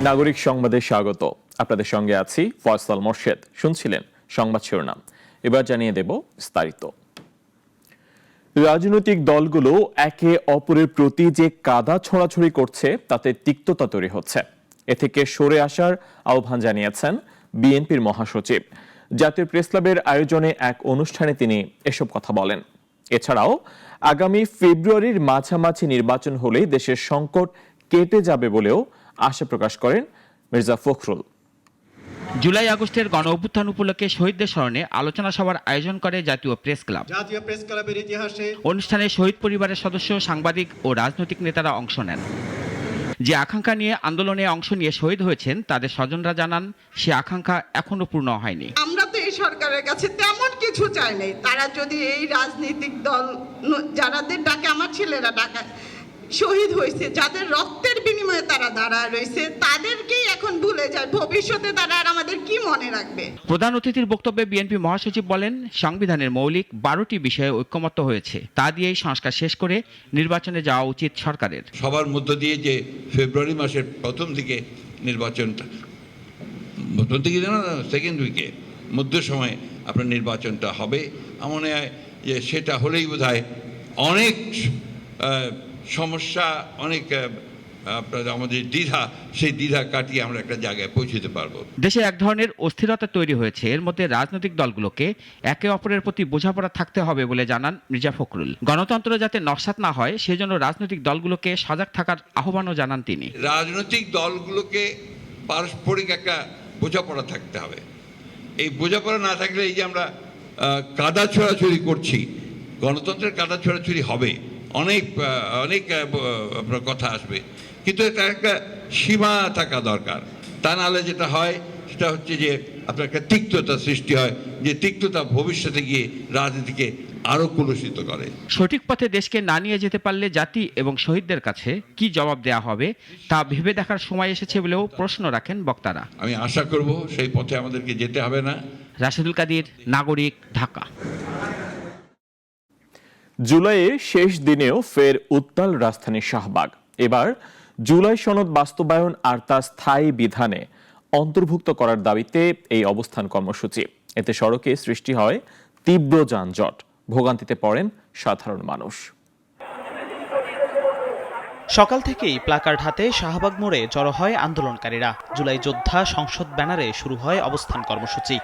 নাগরিক সংবাদে স্বাগত। আপনাদের সঙ্গে আছি ফয়সাল মোর্শেদ। শুনছিলেন সংবাদ শিরোনাম, এবার জানিয়ে দেব বিস্তারিত। রাজনৈতিক দলগুলো একে অপরের প্রতি যে কাদা ছড়াছড়ি করছে তাতে তিক্ততা তৈরি হচ্ছে। এ থেকে সরে আসার আহ্বান জানিয়েছেন বিএনপির মহাসচিব। জাতীয় প্রেসক্লাবের আয়োজনে এক অনুষ্ঠানে তিনি এসব কথা বলেন। এছাড়াও আগামী ফেব্রুয়ারির মাঝামাঝি নির্বাচন হলে দেশের সংকট কেটে যাবে বলেও আশা প্রকাশ করেন মির্জা ফখরুল। জুলাই আগস্টের গণ অভ্যুত্থান উপলক্ষে শহীদদের স্মরণে আলোচনা সভার আয়োজন করে জাতীয় প্রেস ক্লাব। অনুষ্ঠানে শহীদ পরিবারের সদস্য, সাংবাদিক ও রাজনৈতিক নেতারা অংশ নেন। যে আকাঙ্ক্ষা নিয়ে আন্দোলনে অংশ নিয়ে শহীদ হয়েছেন তাদের স্বজনরা জানান সে আকাঙ্ক্ষা এখনো পূর্ণ হয়নি। আমরা তো এই সরকারের কাছে তেমন কিছু চাই নাই। তারা যদি এই রাজনৈতিক দল যারাদের ডাকে, আমার ছেলেরা ডাকায় শহীদ হয়েছে, যাদের রক্তের বিনিময়ে তারা দাঁড়ায় রয়েছে, তাদেরকেই এখন ভুলে যায়। ভবিষ্যতে তারা আর আমাদের কি মনে রাখবে? প্রধান অতিথির বক্তব্যে বিএনপি মহাসচিব বলেন, সংবিধানের মৌলিক 12টি বিষয়ে ঐক্যমত্য হয়েছে, তা দিয়েই সংস্কার শেষ করে নির্বাচনে যাওয়া উচিত সরকারের। সবার মধ্য দিয়ে যে ফেব্রুয়ারি মাসের প্রথম দিকে নির্বাচনটা, প্রথম দিকে না, সেকেন্ড উইকে মধ্য সময়ে আপনার নির্বাচনটা হবে। আমার মনে হয় যে সেটা হলেই বোধহয় অনেক সমস্যা, অনেক আমাদের দ্বিধা, সেই দ্বিধা কাটিয়ে আমরা একটা জায়গায় পৌঁছতে পারবো। দেশে এক ধরনের অস্থিরতা তৈরি হয়েছে। এর মধ্যে রাজনৈতিক দলগুলোকে একে অপরের প্রতি বোঝাপড়া থাকতে হবে বলে জানান মির্জা ফখরুল। গণতন্ত্র যাতে নস্যাৎ না হয় সেজন্য রাজনৈতিক দলগুলোকে সজাগ থাকার আহ্বানও জানান তিনি। রাজনৈতিক দলগুলোকে পারস্পরিক একটা বোঝাপড়া থাকতে হবে। এই বোঝাপড়া না থাকলে এই যে আমরা কাদা ছোড়াছুড়ি করছি, গণতন্ত্রের কাদা ছোড়াছুড়ি হবে, অনেক অনেক আপনার কথা আসবে, কিন্তু এটা একটা সীমা থাকা দরকার। তা নাহলে যেটা হয় সেটা হচ্ছে যে আপনার একটা তিক্ততা সৃষ্টি হয়, যে তিক্ততা ভবিষ্যতে গিয়ে রাজনীতিকে আরো কলুষিত করে। সঠিক পথে দেশকে না নিয়ে যেতে পারলে জাতি এবং শহীদদের কাছে কি জবাব দেয়া হবে তা ভেবে দেখার সময় এসেছে বলেও প্রশ্ন রাখেন বক্তারা। আমি আশা করব সেই পথে আমাদেরকে যেতে হবে না। রাশেদুল কাদির, নাগরিক, ঢাকা। জুলাইয়ের শেষ দিনেও ফের উত্তাল রাজধানী শাহবাগ। এবার জুলাই সনদ বাস্তবায়ন আর তা স্থায়ী বিধানে অন্তর্ভুক্ত করার দাবিতে এই অবস্থান কর্মসূচি। এতে সড়কে সৃষ্টি হয় তীব্র যানজট, ভোগান্তিতে পড়েন সাধারণ মানুষ। সকাল থেকেই প্লাকার্ড হাতে শাহবাগ মোড়ে জড়ো হয় আন্দোলনকারীরা। জুলাই যোদ্ধা সংসদ ব্যানারে শুরু হয় অবস্থান কর্মসূচি।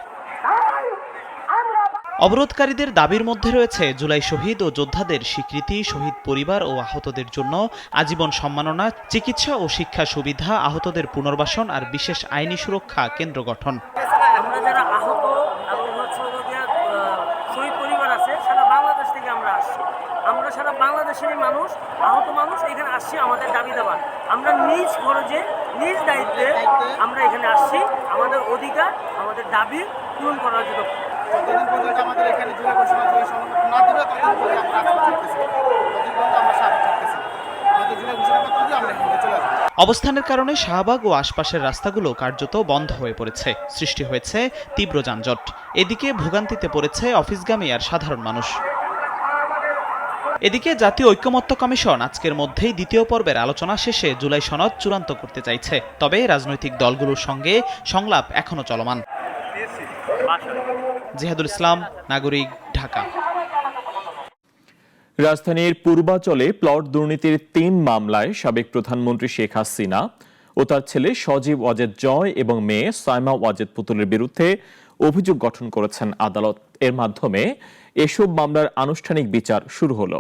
অবরোধকারীদের দাবির মধ্যে রয়েছে জুলাই শহীদ ও যোদ্ধাদের স্বীকৃতি, শহীদ পরিবার ও আহতদের জন্য আজীবন সম্মাননা, চিকিৎসা ও শিক্ষা সুবিধা, আহতদের পুনর্বাসন আর বিশেষ আইনি সুরক্ষা কেন্দ্র গঠন। আমরা যারা আহত এবং শহীদ পরিবার আছে সারা বাংলাদেশ থেকে আমরা আসছি। আমরা সারা বাংলাদেশেরই মানুষ, আহত মানুষ এখানে আসছি আমাদের দাবি দেওয়ার। আমরা নিজ খরচে, নিজ দায়িত্বে আমরা এখানে আসছি আমাদের অধিকার, আমাদের দাবি পূরণ করার জন্য। আমাদের এখানে জুলাই ঘোষণা না দেবে ততদিন আমরা থাকতেছি, আমরা সাথে থাকতেছি, আমাদের জুলাই ঘোষণা করতে আমরা এখানে চলে আসবো। অবস্থানের কারণে শাহবাগ ও আশপাশের রাস্তাগুলো কার্যত বন্ধ হয়ে পড়েছে। সৃষ্টি হয়েছে তীব্র যানজট। এদিকে ভোগান্তিতে পড়েছে অফিসগামী আর সাধারণ মানুষ। এদিকে জাতীয় ঐক্যমত্য কমিশন আজকের মধ্যেই দ্বিতীয় পর্বের আলোচনা শেষে জুলাই সনদ চূড়ান্ত করতে চাইছে। তবে রাজনৈতিক দলগুলোর সঙ্গে সংলাপ এখনো চলমান। জিহাদুল ইসলাম, নাগরিক, ঢাকা। রাজধানীর পূর্বাচলে প্লট দুর্নীতির 3 মামলায় সাবেক প্রধানমন্ত্রী শেখ হাসিনা ও তার ছেলে সজীব ওয়াজেদ জয় এবং মেয়ে সাইমা ওয়াজেদ পুতুলের বিরুদ্ধে অভিযোগ গঠন করেছেন আদালত। এর মাধ্যমে এসব মামলার আনুষ্ঠানিক বিচার শুরু হলো।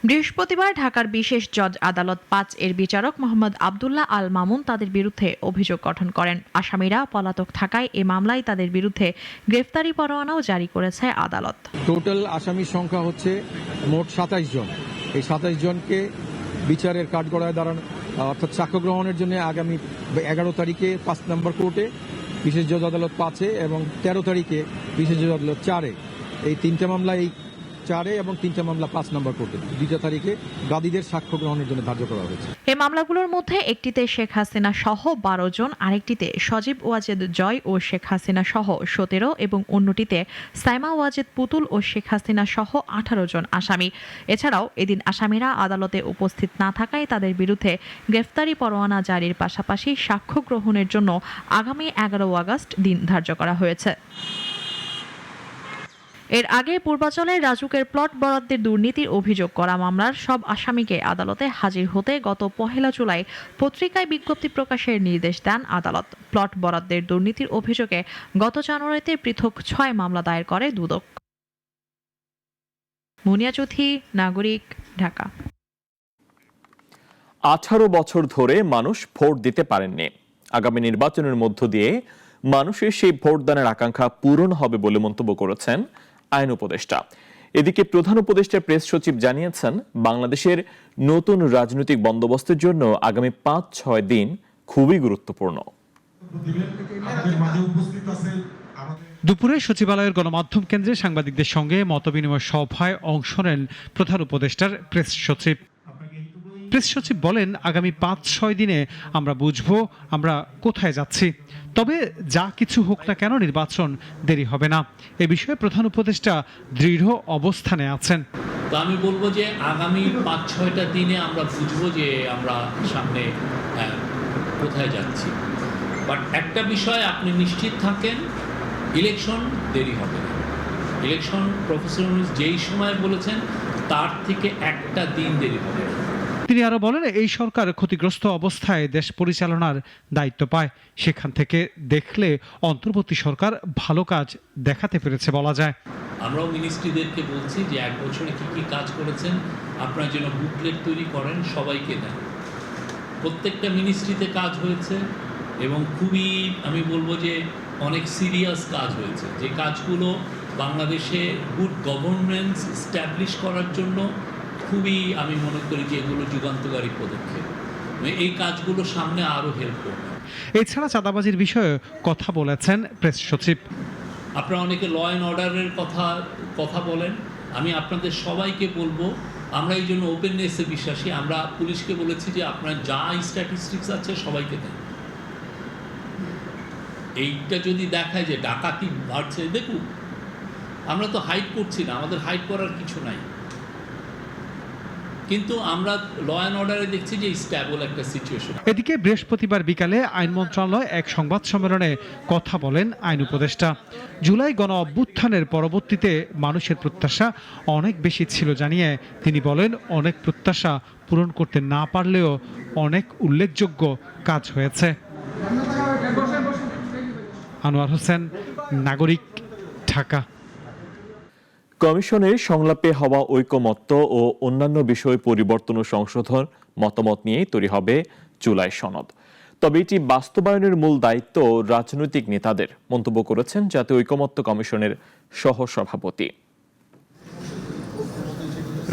বৃহস্পতিবার ঢাকার বিশেষ জজ আদালত 5 এর বিচারক মোহাম্মদ আব্দুল্লাহ আল মামুন তাদের বিরুদ্ধে অভিযোগ গঠন করেন। আসামিরা পলাতক থাকায় এই মামলায় তাদের বিরুদ্ধে গ্রেফতারি পরোয়ানাও জারি করেছে আদালত। টোটাল আসামির সংখ্যা হচ্ছে মোট 27 জন। এই 27 জনকে বিচারের কাঠগড়ায় দাঁড়ানো অর্থাৎ সাক্ষ্য গ্রহণের জন্য আগামী 11 তারিখে 5 নম্বর কোর্টে বিশেষ জজ আদালত 5-এ এবং 13 তারিখে বিশেষ জজ আদালত 4-এ এই 3টে মামলায় 4-এ এবং 3টা মামলা 5 নম্বর কোর্টে। 2টা তারিখে বাদীদের সাক্ষ্য গ্রহণের জন্য ধার্য করা হয়েছে। এই মামলাগুলোর মধ্যে একটিতে শেখ হাসিনা সহ 12 জন, আরেকটিতে সজীব ওয়াজেদ জয় ও শেখ হাসিনা সহ 17 এবং অন্যটিতে সাইমা ওয়াজেদ পুতুল ও শেখ হাসিনা সহ 18 জন আসামি। এছাড়াও এদিন আসামিরা আদালতে উপস্থিত না থাকায় তাদের বিরুদ্ধে গ্রেফতারি পরোয়ানা জারির পাশাপাশি সাক্ষ্য গ্রহণের জন্য আগামী 11 আগস্ট দিন ধার্য করা হয়েছে। এর আগে পূর্বাচলের রাজুকের প্লট বরাদ্দের দুর্নীতির অভিযোগ করা মামলার সব আসামিকে আদালতে হাজির হতে গত 1 জুলাই পত্রিকায় বিজ্ঞপ্তি প্রকাশের নির্দেশ দেন আদালত। প্লট বরাদ্দের দুর্নীতির অভিযোগে গত জানুয়ারিতে পৃথক 6 মামলা দায়ের করে দুদক। মুনিয়া চৌধুরী, নাগরিক, ঢাকা। 18 বছর ধরে মানুষ ভোট দিতে পারেননি। আগামী নির্বাচনের মধ্য দিয়ে মানুষের সেই ভোটদানের আকাঙ্ক্ষা পূরণ হবে বলে মন্তব্য করেছেন আইন উপদেষ্টা। এদিকে প্রধান উপদেষ্টা প্রেস সচিব জানিয়েছেন, বাংলাদেশের নতুন রাজনৈতিক বন্দোবস্তের জন্য আগামী 5-6 দিন খুবই গুরুত্বপূর্ণ। দুপুরে সচিবালয়ের গণমাধ্যম কেন্দ্রে সাংবাদিকদের সঙ্গে মতবিনিময় সভায় অংশ নেন প্রধান উপদেষ্টার প্রেস সচিব। প্রেস সচিব বলেন, আগামী 5-6 দিনে আমরা বুঝব আমরা কোথায় যাচ্ছি। তবে যা কিছু হোক না কেন নির্বাচন দেরি হবে না, এ বিষয়ে প্রধান উপদেষ্টা দৃঢ় অবস্থানে আছেন। তো আমি বলবো যে আগামী 5-6টা দিনে আমরা বুঝবো যে আমরা সামনে কোথায় যাচ্ছি। বাট একটা বিষয় আপনি নিশ্চিত থাকেন, ইলেকশন দেরি হবে না। ইলেকশন প্রফেসর যেই সময় বলেছেন তার থেকে একটা দিন দেরি হবে না। তিনি আরো বলেন, এই সরকার ক্ষতিগ্রস্ত অবস্থায় দেশ পরিচালনার দায়িত্ব পায়, সেখান থেকে দেখলে অন্তর্বর্তী সরকার ভালো কাজ দেখাতে পেরেছে বলা যায়। আমরাও মিনিস্ট্রিদেরকে বলছি যে 1 বছরে কি কি কাজ করেছেন আপনারা যেন বুকলেট তৈরি করেন, সবাইকে দেন। প্রত্যেকটা মিনিস্ট্রিতে কাজ হয়েছে এবং খুবই আমি বলবো যে অনেক সিরিয়াস কাজ হয়েছে, যে কাজগুলো বাংলাদেশে গুড গভর্নেন্স এস্টাবলিশ করার জন্য খুবই আমি মনে করি যে এগুলো যুগান্তকারী পদক্ষেপ। এই কাজগুলো সামনে আরও হেল্প করবে। এছাড়া চাঁদাবাজির বিষয়ে কথা বলেছেন প্রেস সচিব। আপনারা অনেকে ল অ্যান্ড অর্ডারের কথা বলেন, আমি আপনাদের সবাইকে বলবো আমরা এই জন্য ওপেননেসে বিশ্বাসী। আমরা পুলিশকে বলেছি যে আপনারা যা স্ট্যাটিস্টিক্স আছে সবাইকে দেন। এইটা যদি দেখায় যে ডাকাতি বাড়ছে, দেখুন আমরা তো হাইড করছি না, আমাদের হাইড করার কিছু নাই, কিন্তু আমরা ল অ্যান্ড অর্ডারে দেখছি যে স্ট্যাবল একটা সিচুয়েশন। এদিকে বৃহস্পতিবার বিকালে আইন মন্ত্রণালয়ে এক সংবাদ সম্মেলনে কথা বলেন আইন উপদেষ্টা। জুলাই গণ অভ্যুত্থানের পরবর্তীতে মানুষের প্রত্যাশা অনেক বেশি ছিল জানিয়ে তিনি বলেন, অনেক প্রত্যাশা পূরণ করতে না পারলেও অনেক উল্লেখযোগ্য কাজ হয়েছে। আনোয়ার হোসেন, নাগরিক, ঢাকা। কমিশনের সংলাপে হওয়া ঐকমত্য ও অন্যান্য বিষয় পরিবর্তন ও সংশোধন মতামত নিয়ে তৈরি হবে জুলাই সনদ। তবে এটি বাস্তবায়নের মূল দায়িত্ব রাজনৈতিক নেতাদের, মন্তব্য করেছেন জাতীয় ঐকমত্য কমিশনের সহসভাপতি।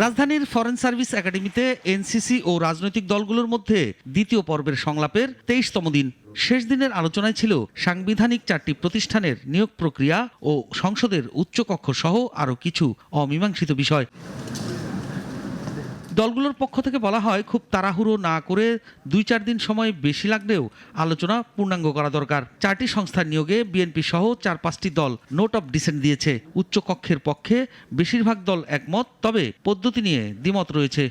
রাজধানীর ফরেন সার্ভিস একাডেমিতে এনসিসি ও রাজনৈতিক দলগুলোর মধ্যে দ্বিতীয় পর্বের সংলাপের 23তম দিন। শেষ দিনের আলোচনায় ছিল সাংবিধানিক 4টি প্রতিষ্ঠানের নিয়োগ প্রক্রিয়া ও সংসদের উচ্চকক্ষ সহ আরও কিছু অমীমাংসিত বিষয়। দলগুলোর পক্ষ থেকে বলা হয়, খুব তাড়াহুড়ো না করে 2-4 দিন সময় বেশি লাগলেও আলোচনা পূর্ণাঙ্গ করা দরকার। 4টি সংস্থার নিয়োগে বিএনপি সহ 4-5টি দল নোট অফ ডিসেন্ট দিয়েছে। উচ্চকক্ষের পক্ষে বেশিরভাগ দল একমত, তবে পদ্ধতি নিয়ে দ্বিমত রয়েছে।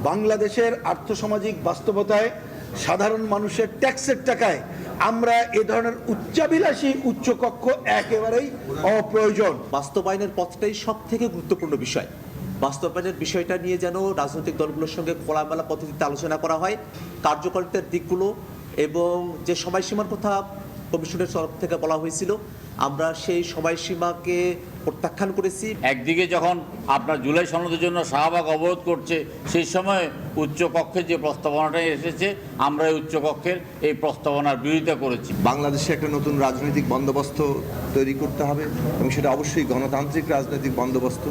বাংলাদেশের আর্থসামাজিক বাস্তবতায় সাধারণ মানুষের ট্যাক্সের টাকায় আমরা এ ধরনের উচ্চাভিলাষী উচ্চকক্ষ একেবারেই অপ্রয়োজন। বাস্তবায়নের পথটাই সব থেকে গুরুত্বপূর্ণ বিষয়। বাস্তবায়নের বিষয়টা নিয়ে যেন রাজনৈতিক দলগুলোর সঙ্গে খোলামেলা পদ্ধতিতে আলোচনা করা হয়, কার্যকারিতার দিকগুলো এবং যে সময়সীমার কথা কমিশনের তরফ থেকে বলা হয়েছিল, আমরা সেই সময়সীমাকে প্রত্যাখ্যান করেছি। একদিকে যখন আপনার জুলাই সনদের জন্য শাহবাগ অবরোধ করছে, সেই সময় উচ্চকক্ষের যে প্রস্তাবনাটা এসেছে, আমরা এই উচ্চকক্ষের এই প্রস্তাবনার বিরোধিতা করেছি। বাংলাদেশে একটা নতুন রাজনৈতিক বন্দোবস্ত তৈরি করতে হবে এবং সেটা অবশ্যই গণতান্ত্রিক রাজনৈতিক বন্দোবস্ত,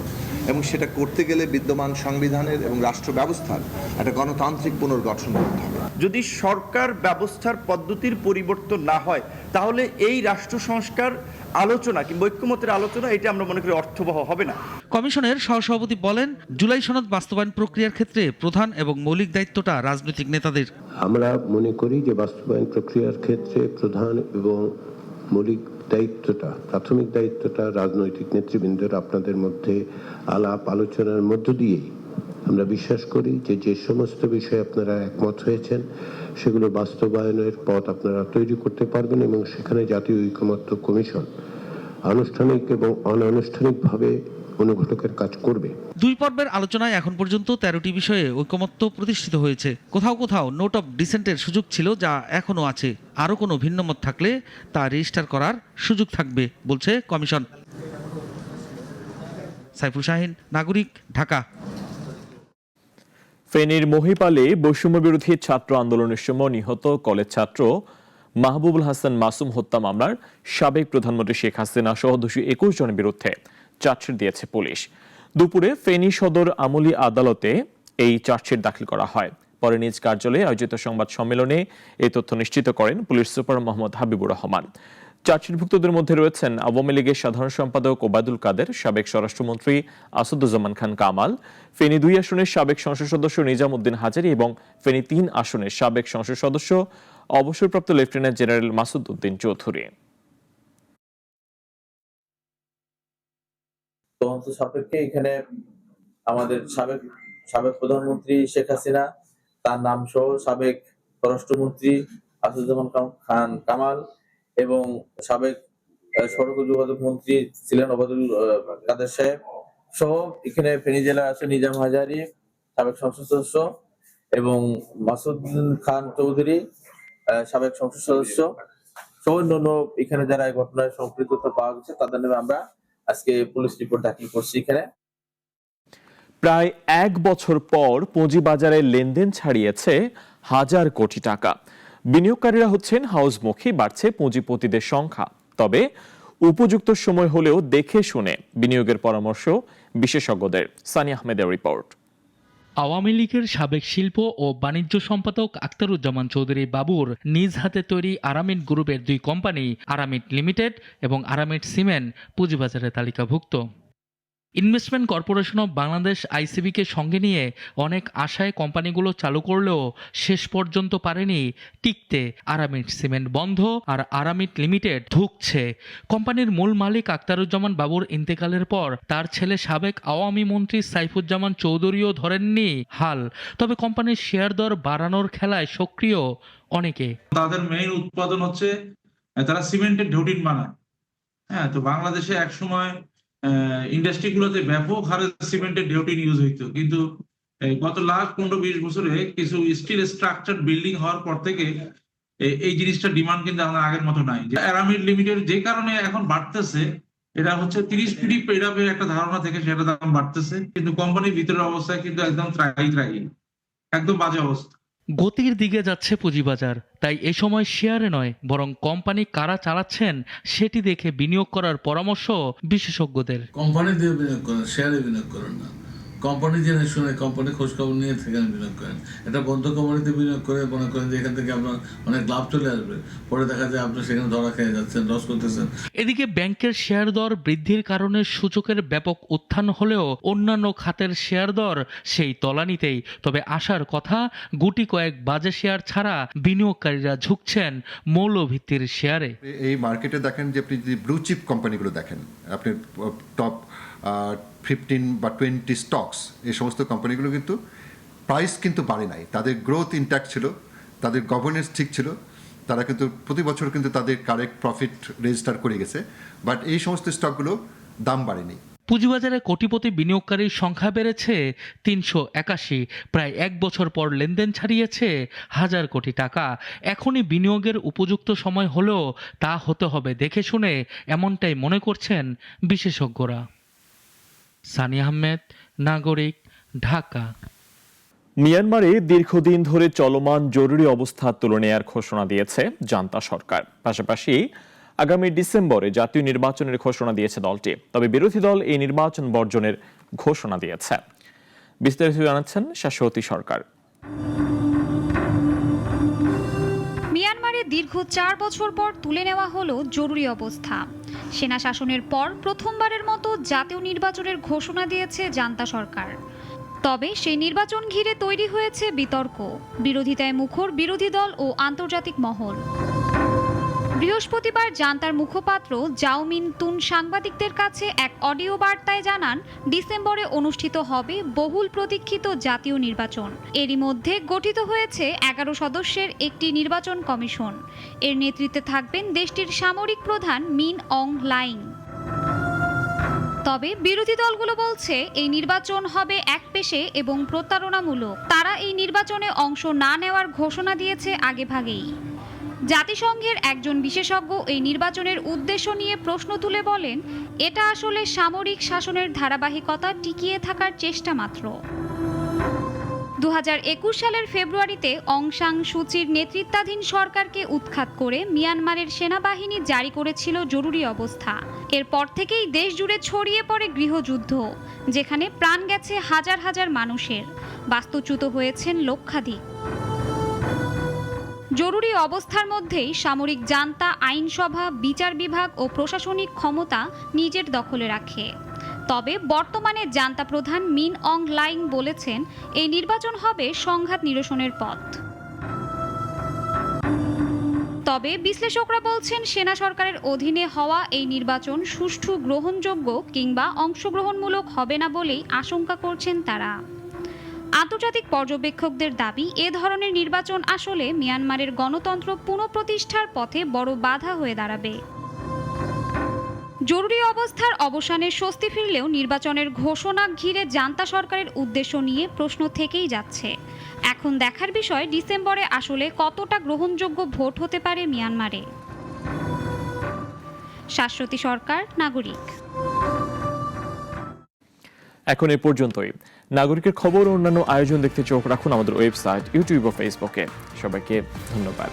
এবং সেটা করতে গেলে বিদ্যমান সংবিধানের এবং রাষ্ট্র ব্যবস্থার একটা গণতান্ত্রিক পুনর্গঠন করতে হবে। যদি সরকার ব্যবস্থার পদ্ধতির পরিবর্তন না হয় তাহলে এই রাষ্ট্র সংস্কার আলোচনা কিংবা ঐক্যমতের আলোচনা এটা আমরা মনে করি অর্থবহ হবে না। কমিশনের সহসভাপতি বলেন, জুলাই সনদ বাস্তবায়ন প্রক্রিয়ার ক্ষেত্রে প্রধান এবং মৌলিক দায়িত্বটা রাজনৈতিক নেতাদের। আমরা মনে করি যে বাস্তবায়ন প্রক্রিয়ার ক্ষেত্রে প্রধান এবং মৌলিক দায়িত্বটা, প্রাথমিক দায়িত্বটা রাজনৈতিক নেতৃবৃন্দের আপনাদের মধ্যে আলাপ আলোচনার মধ্য দিয়েই আমরা বিশ্বাস করি যে সমস্ত বিষয়ে আপনারা একমত হয়েছেন সেগুলো বাস্তবায়নের পথ আপনারা তৈরি করতে পারবেন এবং সেখানে জাতীয় ঐকমত্য কমিশন আনুষ্ঠানিক এবং অনানুষ্ঠানিকভাবে অনুঘটকের কাজ করবে। 2 পর্বের আলোচনায় এখন পর্যন্ত 13টি বিষয়ে ঐকমত্য প্রতিষ্ঠিত হয়েছে। কোথাও কোথাও নোট অফ ডিসেন্টের সুযোগ ছিল, যা এখনো আছে। আরও কোনো ভিন্নমত থাকলে তা রেজিস্টার করার সুযোগ থাকবে বলছে কমিশন। সাইফুল শাহিন, নাগরিক, ঢাকা। ফেনীর মহিপালে বৈষম্য বিরোধী ছাত্র আন্দোলনের সময় নিহত কলেজ ছাত্র মাহবুবুল হাসান মাসুম হত্যা মামলার সাবেক প্রধানমন্ত্রী শেখ হাসিনা সহ 221 জনের বিরুদ্ধে চার্জশিট দিয়েছে পুলিশ। দুপুরে ফেনী সদর আমলি আদালতে এই চার্জশিট দাখিল করা হয়। পরে নিজ কার্যালয়ে আয়োজিত সংবাদ সম্মেলনে এই তথ্য নিশ্চিত করেন পুলিশ সুপার মোহাম্মদ হাবিবুর রহমান। চার্জশিটভুক্তদের মধ্যে রয়েছেন আওয়ামী লীগের সাধারণ সম্পাদক ওবায়দুল কাদের, সাবেক স্বরাষ্ট্রমন্ত্রী আসাদুজ্জামান খান কামাল, ফেনী 2 আসনের সাবেক সংসদ সদস্য নিজাম উদ্দিন হাজারী এবং ফেনী 3 আসনের সাবেক সংসদ সদস্য অবসরপ্রাপ্ত লেফটেন্যান্ট জেনারেল মাসুদ উদ্দিন চৌধুরী। তদন্ত সাপেক্ষে এখানে আমাদের সাবেক প্রধানমন্ত্রী শেখ হাসিনা, তার নাম সহ সাবেক স্বরাষ্ট্রমন্ত্রী আসাদুজ্জামান খান কামাল এবং সাবেক সড়ক যোগাযোগ মন্ত্রী ছিলেন ওবায়দুল কাদের সাহেব সহ এখানে ফেনী জেলা আছে নিজাম হাজারী, সাবেক সংসদ সদস্য, এবং মাসুদ খান চৌধুরী, সাবেক সংসদ সদস্য সহ অন্যান্য এখানে যারা এই ঘটনায় সম্পৃক্ততা পাওয়া গেছে তাদের নামে আমরা আজকে পুলিশ রিপোর্ট দাখিল করছি। এখানে প্রায় 1 বছর পর পুঁজিবাজারে লেনদেন ছাড়িয়েছে হাজার কোটি টাকা। বিনিয়োগকারীরা হচ্ছেন হাউসমুখী, বাড়ছে পুঁজিপতিদের সংখ্যা। তবে উপযুক্ত সময় হলেও দেখে শুনে বিনিয়োগের পরামর্শ বিশেষজ্ঞদের। সানি আহমেদের রিপোর্ট। আওয়ামী লীগের সাবেক শিল্প ও বাণিজ্য সম্পাদক আখতারুজ্জামান চৌধুরী বাবুর নিজ হাতে তৈরি আরামিড গ্রুপের 2 কোম্পানি আরামিড লিমিটেড এবং আরামিড সিমেন্ট পুঁজিবাজারে তালিকাভুক্ত। ইনভেস্টমেন্ট কর্পোরেশন অব বাংলাদেশ আইসিবিকে সঙ্গে নিয়ে অনেক আশায় কোম্পানিগুলো চালু করলেও শেষ পর্যন্ত পারেনি টিকতে। আরামিড সিমেন্ট বন্ধ আর আরামিড লিমিটেড ধুঁকছে। কোম্পানির মূল মালিক আখতারুজ্জামান বাবুর ইন্তেকালের পর তার ছেলে সাবেক আওয়ামী মন্ত্রী সাইফুজ্জামান চৌধুরীও ধরেননি হাল। তবে কোম্পানির শেয়ার দর বাড়ানোর খেলায় সক্রিয় অনেকে। তাদের মেইন উৎপাদন হচ্ছে তারা সিমেন্টের ঢেউটিন বানায়। হ্যাঁ, তো বাংলাদেশে এক সময় ইন্ডাস্ট্রিগুলোতে ব্যাপক হারে সিমেন্টের ঢেউটিন ইউজ হইতো, কিন্তু গত লাস্ট 15-20 বছরে কিছু স্টিল স্ট্রাকচার বিল্ডিং হওয়ার পর থেকে এই জিনিসটা ডিমান্ড কিন্তু আমাদের আগের মতো নাই। আরামিড লিমিটেড যে কারণে এখন বাড়তেছে, এটা হচ্ছে 30 কোটি পেডাপের একটা ধারণা থেকে সেটা দাম বাড়তেছে, কিন্তু কোম্পানির ভিতরের অবস্থায় কিন্তু একদম ত্রাহি একদম বাজে অবস্থা। গতির দিকে যাচ্ছে পুঁজিবাজার, তাই এ সময় শেয়ারে নয় বরং কোম্পানি কারা চালাচ্ছেন সেটি দেখে বিনিয়োগ করার পরামর্শ বিশেষজ্ঞদের। কোম্পানি দিয়ে বিনিয়োগ করেন, শেয়ারে বিনিয়োগ করেন না। কোম্পানি জেনে শুনে কোম্পানি খোঁজখবর নিয়ে সেখানে বিনিয়োগ করেন। এটা বন্ধ কোম্পানিতে বিনিয়োগ করে মনে করেন যে এখান থেকে আপনার অনেক লাভ চলে আসবে, পরে দেখা যায় আপনি সেখানে ধরা খেয়ে যাচ্ছেন, লস করতেছেন। এদিকে ব্যাংকের শেয়ার দর বৃদ্ধির কারণে সূচকের ব্যাপক উত্থান হলেও অন্যান্য খাতের শেয়ার দর সেই তলানিতেই। তবে আশার কথা, গুটি কয়েক বাজে শেয়ার ছাড়া বিনিয়োগকারীরা ঝুঁকছেন মৌলভিত্তির শেয়ারে। এই মার্কেটে দেখেন যে আপনি যদি ব্লু চিপ কোম্পানিগুলো দেখেন, আপনি টপ 15 বা 20 স্টকস, এই সমস্ত কোম্পানিগুলো কিন্তু প্রাইস কিন্তু বাড়ে নাই, তাদের গ্রোথ ইনট্যাক্ট ছিল, তাদের গভর্নেন্স ঠিক ছিল, তারা কিন্তু প্রতি বছর কিন্তু তাদের কারেক্ট প্রফিট রেজিস্টার করে গেছে, বাট এই সমস্ত স্টকগুলো দাম বাড়েনি। পুঁজিবাজারে কোটিপতি বিনিয়োগকারীর সংখ্যা বেড়েছে 381, প্রায় 1 বছর পর লেনদেন ছাড়িয়েছে হাজার কোটি টাকা। এখনই বিনিয়োগের উপযুক্ত সময় হলেও তা হতে হবে দেখে শুনে, এমনটাই মনে করছেন বিশেষজ্ঞরা। সানি আহমেদ, নাগরিক, ঢাকা। মিয়ানমারে দীর্ঘদিন ধরে চলমান জরুরি অবস্থা তুলে নেয়ার ঘোষণা দিয়েছে জান্তা সরকার। পাশাপাশি আগামী ডিসেম্বরে জাতীয় নির্বাচনের ঘোষণা দিয়েছে দলটি। তবে বিরোধী দল এই নির্বাচন বর্জনের ঘোষণা দিয়েছে। বিস্তারিত জানাচ্ছেন শাশ্বতী সরকার। দীর্ঘ 4 বছর পর তুলে নেওয়া হলো জরুরি অবস্থা। সেনা শাসনের পর প্রথমবারের মতো জাতীয় নির্বাচনের ঘোষণা দিয়েছে জান্তা সরকার। তবে সেই নির্বাচন ঘিরে তৈরি হয়েছে বিতর্ক, বিরোধিতায় মুখর বিরোধী দল ও আন্তর্জাতিক মহল। বৃহস্পতিবার জান্তার মুখপাত্র জাওমিন তুন সাংবাদিকদের কাছে এক অডিও বার্তায় জানান, ডিসেম্বরে অনুষ্ঠিত হবে বহুল প্রতীক্ষিত জাতীয় নির্বাচন। এরই মধ্যে গঠিত হয়েছে 11 সদস্যের একটি নির্বাচন কমিশন। এর নেতৃত্বে থাকবেন দেশটির সামরিক প্রধান মিন অং হ্লাইং। তবে বিরোধী দলগুলো বলছে এই নির্বাচন হবে একপেশে এবং প্রতারণামূলক। তারা এই নির্বাচনে অংশ না নেওয়ার ঘোষণা দিয়েছে আগেভাগেই। জাতিসংঘের একজন বিশেষজ্ঞ এই নির্বাচনের উদ্দেশ্য নিয়ে প্রশ্ন তুলে বলেন, এটা আসলে সামরিক শাসনের ধারাবাহিকতা টিকিয়ে থাকার চেষ্টা মাত্র। 2021 সালের ফেব্রুয়ারিতে অং সান সুচির নেতৃত্বাধীন সরকারকে উৎখাত করে মিয়ানমারের সেনাবাহিনী জারি করেছিল জরুরি অবস্থা। এরপর থেকেই দেশ জুড়ে ছড়িয়ে পড়ে গৃহযুদ্ধ, যেখানে প্রাণ গেছে হাজার হাজার মানুষের, বাস্তুচ্যুত হয়েছেন লক্ষাধিক। জরুরি অবস্থার মধ্যেই সামরিক জান্তা আইনসভা, বিচার বিভাগ ও প্রশাসনিক ক্ষমতা নিজের দখলে রাখে। তবে বর্তমানে জান্তা প্রধান মিন অং হ্লাইং বলেছেন, এই নির্বাচন হবে সংঘাত নিরসনের পথ। তবে বিশ্লেষকরা বলছেন, সেনা সরকারের অধীনে হওয়া এই নির্বাচন সুষ্ঠু, গ্রহণযোগ্য কিংবা অংশগ্রহণমূলক হবে না বলেই আশঙ্কা করছেন তারা। আন্তর্জাতিক পর্যবেক্ষকদের দাবি, এ ধরনের নির্বাচন আসলে মিয়ানমারের গণতন্ত্র পুনঃপ্রতিষ্ঠার পথে বড় বাধা হয়ে দাঁড়াবে। জরুরি অবস্থার অবসানে স্বস্তি ফিরলেও নির্বাচনের ঘোষণা ঘিরে জান্তা সরকারের উদ্দেশ্য নিয়ে প্রশ্ন থেকেই যাচ্ছে। এখন দেখার বিষয়, ডিসেম্বরে আসলে কতটা গ্রহণযোগ্য ভোট হতে পারে মিয়ানমারে। শাশ্বতী সরকার, নাগরিক। এখন এ পর্যন্তই। নাগরিকের খবর ও অন্যান্য আয়োজন দেখতে চোখ রাখুন আমাদের ওয়েবসাইট, ইউটিউব ও ফেসবুকে। সবাইকে ধন্যবাদ।